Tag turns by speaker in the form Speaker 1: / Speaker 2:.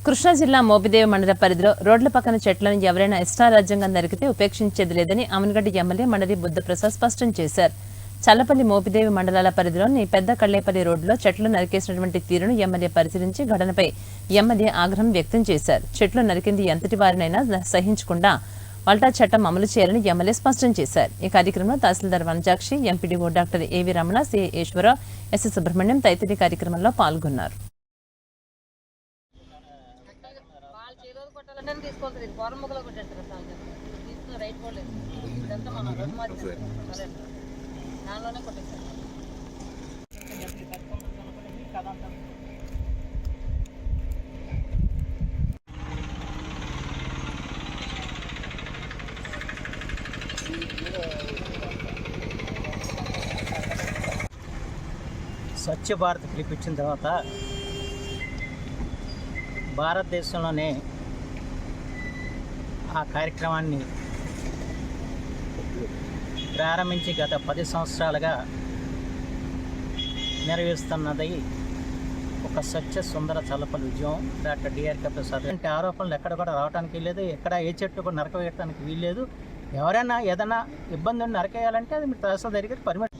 Speaker 1: కృష్ణా జిల్లా మోపిదేవి మండల పరిధిలో రోడ్ల పక్కన చెట్లను ఎవరైనా ఇష్టారాజ్యంగా నరికితే ఉపేక్షించేది లేదని అమనగడ్డ ఎమ్మెల్యే మండలి బుద్ధప్రసాద్ స్పష్టం చేశారు. చల్లపల్లి మోపిదేవి మండలాల పరిధిలోని పెద్ద కళ్లేపల్లి రోడ్డులో చెట్లు నరికేసినటువంటి తీరును ఎమ్మెల్యే పరిశీలించి ఘటనపై ఎమ్మెల్యే ఆగ్రహం వ్యక్తం చేశారు. చెట్లు నరికింది ఎంతటి వారినైనా సహించకుండా పల్టా చట్టం అమలు చేయాలని ఎమ్మెల్యే స్పష్టం చేశారు. ఈ కార్యక్రమంలో తహసీల్దార్ వనజాక్షి, ఎంపీడీఓ డాక్టర్ ఏవి రమణ, సి ఈశ్వరరావు, ఎస్ సుబ్రహ్మణ్యం తదితరులు కార్యక్రమంలో పాల్గొన్నారు.
Speaker 2: స్వచ్ఛ భారత్ పిలిపించిన తర్వాత భారతదేశంలోనే ఆ కార్యక్రమాన్ని ప్రారంభించి గత 10 సంవత్సరాలుగా నెరవేరుస్తున్నది ఒక స్వచ్ఛ సుందర చల్లపల్లి ఉద్యమం. డాక్టర్ డిఆర్కే ప్రసాద్ అంటే ఆరోపణలు ఎక్కడ కూడా రావడానికి వీల్లేదు, ఎక్కడ ఏ చెట్టు కూడా నరకవేయడానికి వీల్లేదు. ఎవరైనా ఏదైనా ఇబ్బంది ఉండి నరకేయాలంటే అది మీరు తహసీల్దార్ దగ్గర పర్మిషన్